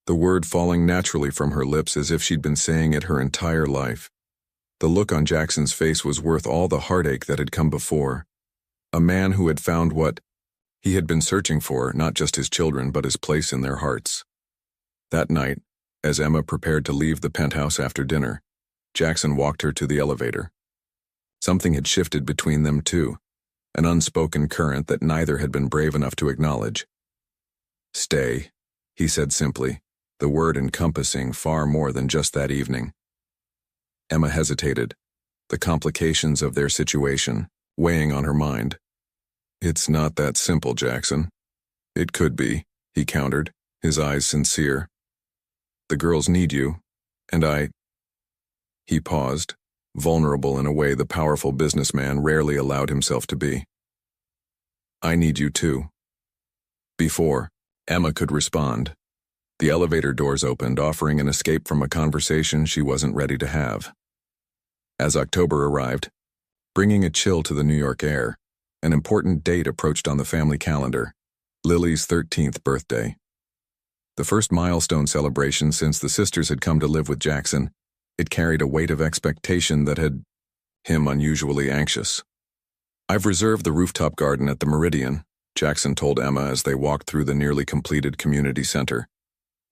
the word falling naturally from her lips as if she'd been saying it her entire life. The look on Jackson's face was worth all the heartache that had come before. A man who had found what he had been searching for, not just his children, but his place in their hearts. That night, as Emma prepared to leave the penthouse after dinner, Jackson walked her to the elevator. Something had shifted between them too, an unspoken current that neither had been brave enough to acknowledge. "Stay," he said simply, the word encompassing far more than just that evening. Emma hesitated, the complications of their situation weighing on her mind. "It's not that simple, Jackson." "It could be," he countered, his eyes sincere. "The girls need you, and I—" He paused, vulnerable in a way the powerful businessman rarely allowed himself to be. "I need you too." Before Emma could respond, the elevator doors opened, offering an escape from a conversation she wasn't ready to have. As October arrived, bringing a chill to the New York air, an important date approached on the family calendar, Lily's 13th birthday. The first milestone celebration since the sisters had come to live with Jackson, it carried a weight of expectation that had him unusually anxious. "I've reserved the rooftop garden at the Meridian," Jackson told Emma as they walked through the nearly completed community center.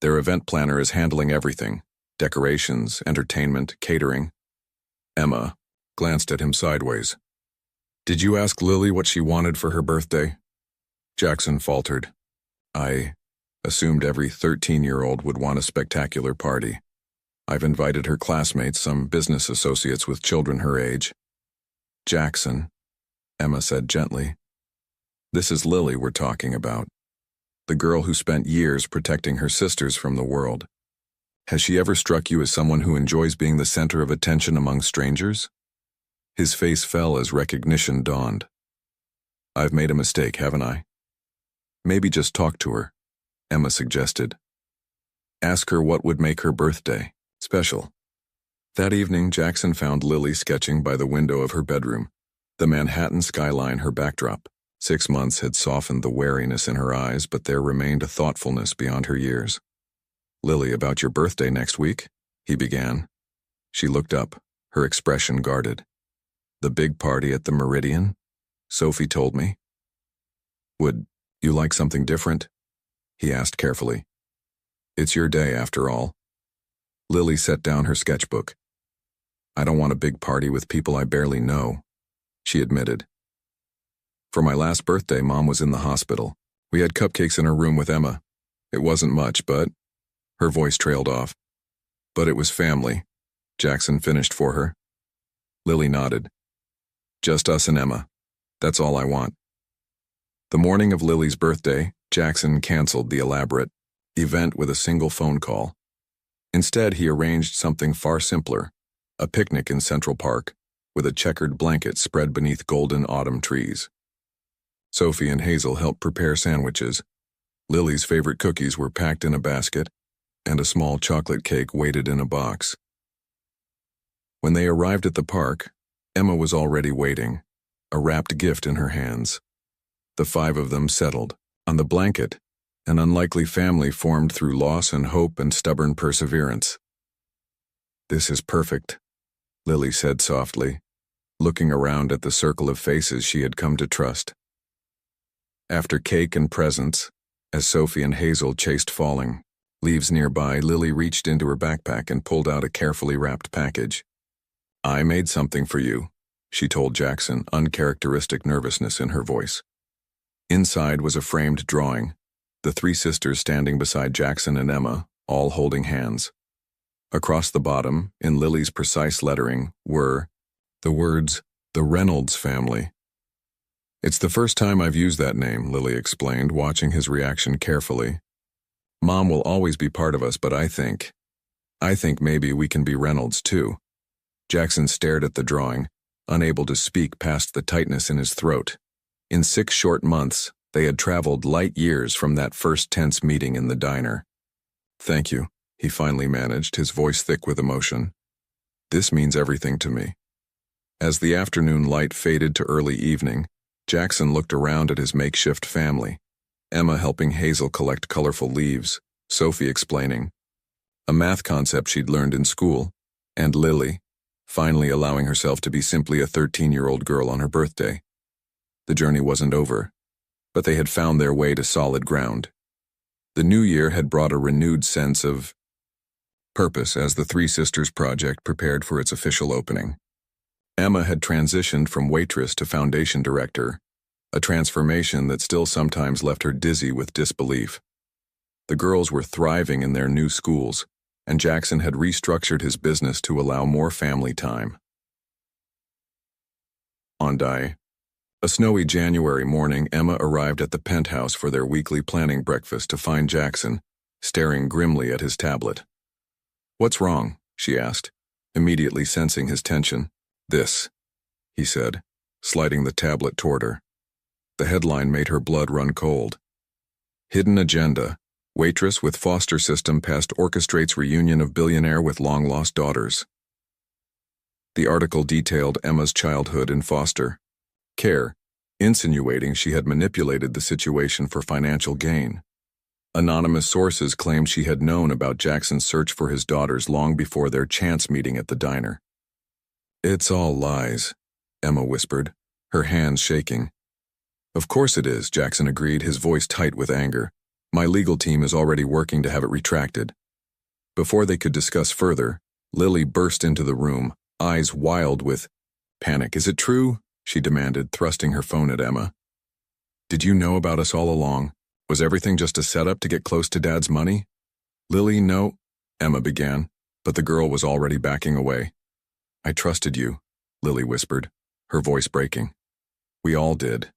"Their event planner is handling everything: decorations, entertainment, catering." Emma glanced at him sideways. "Did you ask Lily what she wanted for her birthday?" Jackson faltered. "I assumed every 13-year-old would want a spectacular party. I've invited her classmates, some business associates with children her age." "Jackson," Emma said gently, "this is Lily we're talking about. The girl who spent years protecting her sisters from the world. Has she ever struck you as someone who enjoys being the center of attention among strangers?" His face fell as recognition dawned. "I've made a mistake, haven't I?" "Maybe just talk to her," Emma suggested. "Ask her what would make her birthday special." That evening, Jackson found Lily sketching by the window of her bedroom, the Manhattan skyline her backdrop. 6 months had softened the wariness in her eyes, but there remained a thoughtfulness beyond her years. "Lily, about your birthday next week?" he began. She looked up, her expression guarded. "The big party at the Meridian? Sophie told me." "Would you like something different?" he asked carefully. "It's your day, after all." Lily set down her sketchbook. "I don't want a big party with people I barely know," she admitted. "For my last birthday, Mom was in the hospital. We had cupcakes in her room with Emma. It wasn't much, but—" her voice trailed off. "But it was family," Jackson finished for her. Lily nodded. "Just us and Emma. That's all I want." The morning of Lily's birthday, Jackson canceled the elaborate event with a single phone call. Instead, he arranged something far simpler, a picnic in Central Park, with a checkered blanket spread beneath golden autumn trees. Sophie and Hazel helped prepare sandwiches. Lily's favorite cookies were packed in a basket, and a small chocolate cake waited in a box. When they arrived at the park, Emma was already waiting, a wrapped gift in her hands. The five of them settled. On the blanket, an unlikely family formed through loss and hope and stubborn perseverance. "This is perfect," Lily said softly, looking around at the circle of faces she had come to trust. After cake and presents, as Sophie and Hazel chased falling leaves nearby, Lily reached into her backpack and pulled out a carefully wrapped package. "I made something for you," she told Jackson, uncharacteristic nervousness in her voice. Inside was a framed drawing, the three sisters standing beside Jackson and Emma, all holding hands. Across the bottom, in Lily's precise lettering, were the words, "The Reynolds family." "It's the first time I've used that name," Lily explained, watching his reaction carefully. "Mom will always be part of us, but I think maybe we can be Reynolds too." Jackson stared at the drawing, unable to speak past the tightness in his throat. In 6 short months, they had traveled light years from that first tense meeting in the diner. "Thank you," he finally managed, his voice thick with emotion. "This means everything to me." As the afternoon light faded to early evening, Jackson looked around at his makeshift family. Emma helping Hazel collect colorful leaves, Sophie explaining a math concept she'd learned in school, and Lily, finally allowing herself to be simply a 13-year-old girl on her birthday. The journey wasn't over, but they had found their way to solid ground. The new year had brought a renewed sense of purpose as the Three Sisters project prepared for its official opening. Emma had transitioned from waitress to foundation director, a transformation that still sometimes left her dizzy with disbelief. The girls were thriving in their new schools, and Jackson had restructured his business to allow more family time. A snowy January morning, Emma arrived at the penthouse for their weekly planning breakfast to find Jackson staring grimly at his tablet. "What's wrong?" she asked, immediately sensing his tension. "This," he said, sliding the tablet toward her. The headline made her blood run cold. "Hidden Agenda. Waitress with foster system past orchestrates reunion of billionaire with long-lost daughters." The article detailed Emma's childhood in foster care, insinuating she had manipulated the situation for financial gain. Anonymous sources claimed she had known about Jackson's search for his daughters long before their chance meeting at the diner. "It's all lies," Emma whispered, her hands shaking. "Of course it is," Jackson agreed, his voice tight with anger. "My legal team is already working to have it retracted." Before they could discuss further, Lily burst into the room, eyes wild with panic. "Is it true?" she demanded, thrusting her phone at Emma. "Did you know about us all along? Was everything just a setup to get close to Dad's money?" "Lily, no," Emma began, but the girl was already backing away. "I trusted you," Lily whispered, her voice breaking. "We all did."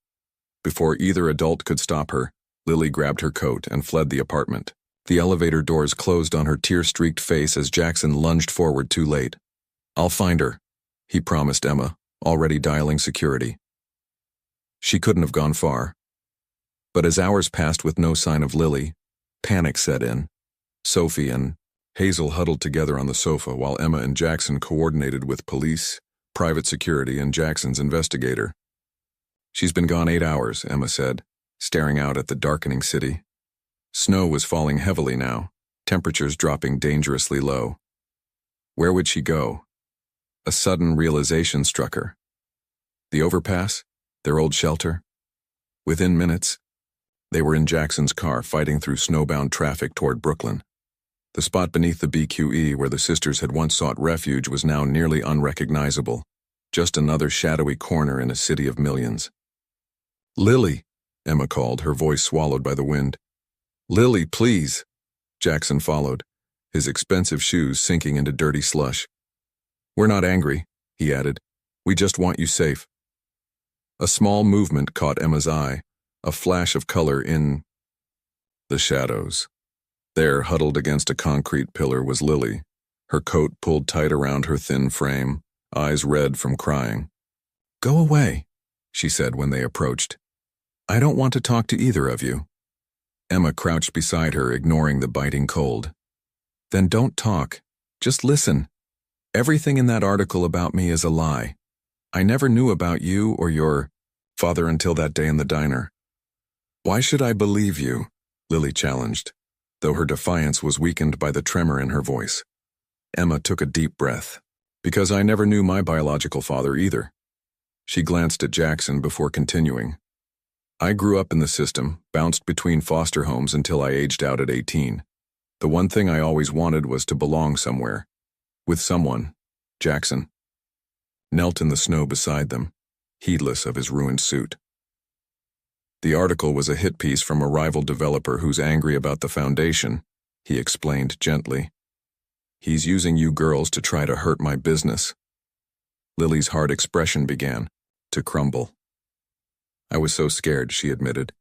Before either adult could stop her, Lily grabbed her coat and fled the apartment. The elevator doors closed on her tear-streaked face as Jackson lunged forward too late. "I'll find her," he promised Emma, already dialing security. She couldn't have gone far. But as hours passed with no sign of Lily, panic set in. Sophie and Hazel huddled together on the sofa while Emma and Jackson coordinated with police, private security, and Jackson's investigator. She's been gone 8 hours, Emma said, staring out at the darkening city. Snow was falling heavily now, temperatures dropping dangerously low. Where would she go? A sudden realization struck her. The overpass? Their old shelter? Within minutes, they were in Jackson's car fighting through snowbound traffic toward Brooklyn. The spot beneath the BQE where the sisters had once sought refuge was now nearly unrecognizable, just another shadowy corner in a city of millions. "Lily," Emma called, her voice swallowed by the wind. "Lily, please." Jackson followed, his expensive shoes sinking into dirty slush. "We're not angry," he added. "We just want you safe." A small movement caught Emma's eye, a flash of color in the shadows. There, huddled against a concrete pillar, was Lily, her coat pulled tight around her thin frame, eyes red from crying. "Go away," she said when they approached. "I don't want to talk to either of you." Emma crouched beside her, ignoring the biting cold. "Then don't talk. Just listen. Everything in that article about me is a lie. I never knew about you or your father until that day in the diner." "Why should I believe you?" Lily challenged, though her defiance was weakened by the tremor in her voice. Emma took a deep breath. "Because I never knew my biological father either." She glanced at Jackson before continuing. "I grew up in the system, bounced between foster homes until I aged out at 18. The one thing I always wanted was to belong somewhere. With someone. Jackson." Knelt in the snow beside them, heedless of his ruined suit. "The article was a hit piece from a rival developer who's angry about the foundation," he explained gently. "He's using you girls to try to hurt my business." Lily's hard expression began to crumble. "I was so scared," she admitted,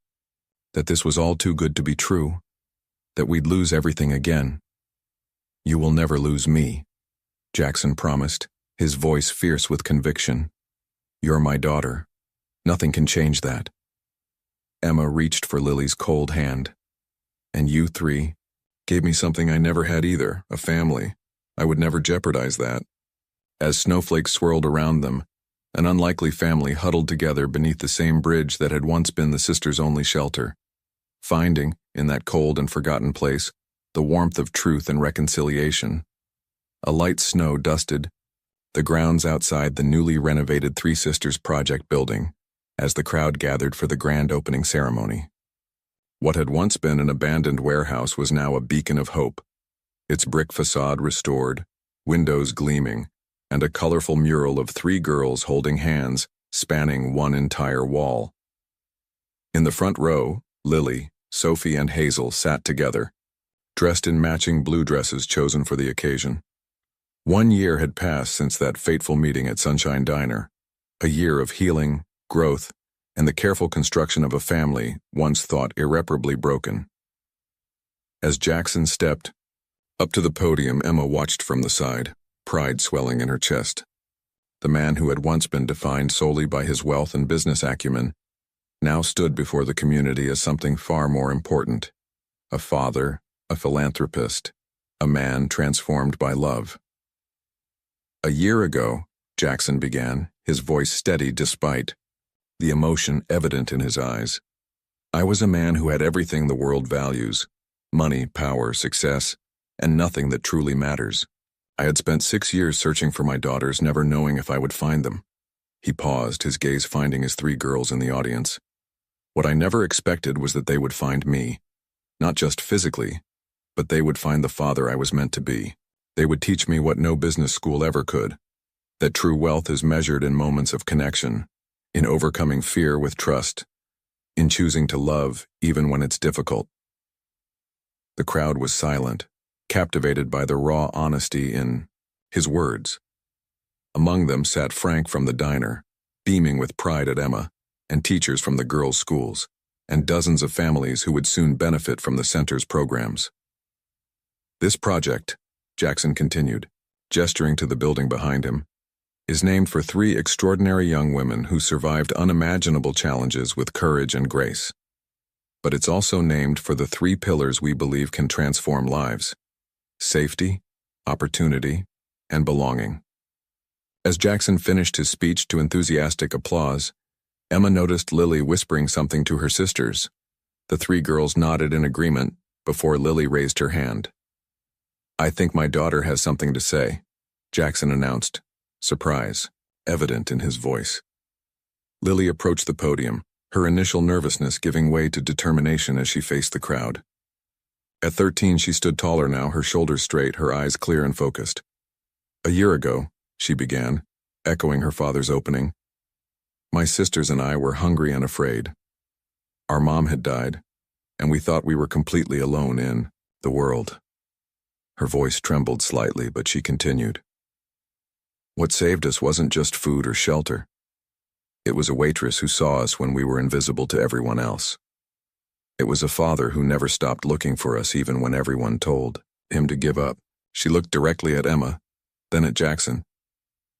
"that this was all too good to be true, that we'd lose everything again." "You will never lose me," Jackson promised, his voice fierce with conviction. "You're my daughter. Nothing can change that." Emma reached for Lily's cold hand. "And you three gave me something I never had either, a family. I would never jeopardize that." As snowflakes swirled around them, an unlikely family huddled together beneath the same bridge that had once been the sisters' only shelter, finding, in that cold and forgotten place, the warmth of truth and reconciliation. A light snow dusted the grounds outside the newly renovated Three Sisters Project building as the crowd gathered for the grand opening ceremony. What had once been an abandoned warehouse was now a beacon of hope, its brick facade restored, windows gleaming, and a colorful mural of 3 girls holding hands spanning one entire wall. In the front row, Lily, Sophie, and Hazel sat together, dressed in matching blue dresses chosen for the occasion. 1 year had passed since that fateful meeting at Sunshine Diner, a year of healing, growth, and the careful construction of a family once thought irreparably broken. As Jackson stepped up to the podium, Emma watched from the side, pride swelling in her chest. The man who had once been defined solely by his wealth and business acumen now stood before the community as something far more important: a father, a philanthropist, a man transformed by love. "A year ago," Jackson began, his voice steady despite the emotion evident in his eyes, "I was a man who had everything the world values: money, power, success, and nothing that truly matters. I had spent 6 years searching for my daughters, never knowing if I would find them." He paused, his gaze finding his 3 girls in the audience. "What I never expected was that they would find me. Not just physically, but they would find the father I was meant to be. They would teach me what no business school ever could: that true wealth is measured in moments of connection, in overcoming fear with trust, in choosing to love even when it's difficult." The crowd was silent, captivated by the raw honesty in his words. Among them sat Frank from the diner, beaming with pride at Emma, and teachers from the girls' schools, and dozens of families who would soon benefit from the center's programs. "This project," Jackson continued, gesturing to the building behind him, "is named for 3 extraordinary young women who survived unimaginable challenges with courage and grace. But it's also named for the 3 pillars we believe can transform lives: safety, opportunity, and belonging." As Jackson finished his speech to enthusiastic applause, Emma noticed Lily whispering something to her sisters. The three girls nodded in agreement before Lily raised her hand. "I think my daughter has something to say," Jackson announced, surprise evident in his voice. Lily approached the podium, her initial nervousness giving way to determination as she faced the crowd. At 13, she stood taller now, her shoulders straight, her eyes clear and focused. "A year ago," she began, echoing her father's opening, "my sisters and I were hungry and afraid. Our mom had died, and we thought we were completely alone in the world." Her voice trembled slightly, but she continued. "What saved us wasn't just food or shelter. It was a waitress who saw us when we were invisible to everyone else. It was a father who never stopped looking for us even when everyone told him to give up." She looked directly at Emma, then at Jackson.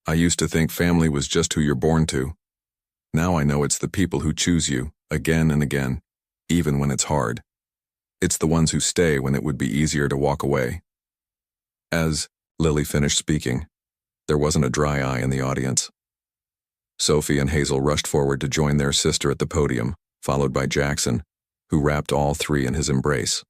"I used to think family was just who you're born to. Now I know it's the people who choose you, again and again, even when it's hard. It's the ones who stay when it would be easier to walk away." As Lily finished speaking, there wasn't a dry eye in the audience. Sophie and Hazel rushed forward to join their sister at the podium, followed by Jackson, who wrapped all three in his embrace.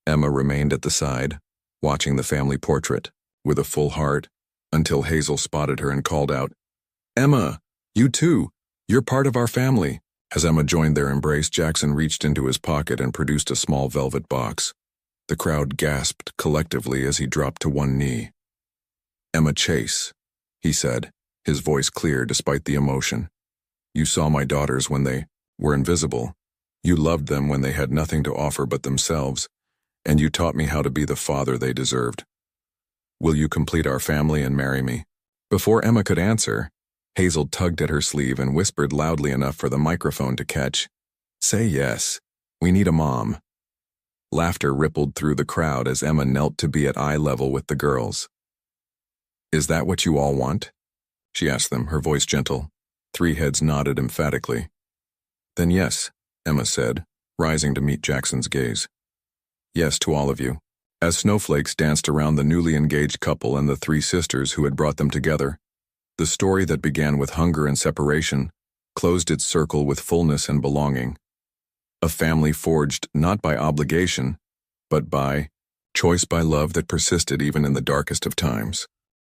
Emma remained at the side, watching the family portrait, with a full heart, until Hazel spotted her and called out, "Emma, you too, you're part of our family." As Emma joined their embrace, Jackson reached into his pocket and produced a small velvet box. The crowd gasped collectively as he dropped to one knee. "Emma Chase," he said, his voice clear despite the emotion. "You saw my daughters when they were invisible. You loved them when they had nothing to offer but themselves, and you taught me how to be the father they deserved. Will you complete our family and marry me?" Before Emma could answer, Hazel tugged at her sleeve and whispered loudly enough for the microphone to catch, "Say yes. We need a mom." Laughter rippled through the crowd as Emma knelt to be at eye level with the girls. "Is that what you all want?" she asked them, her voice gentle. Three heads nodded emphatically. "Then yes," Emma said, rising to meet Jackson's gaze. "Yes to all of you." As snowflakes danced around the newly engaged couple and the three sisters who had brought them together, the story that began with hunger and separation closed its circle with fullness and belonging. A family forged not by obligation, but by choice, by love that persisted even in the darkest of times.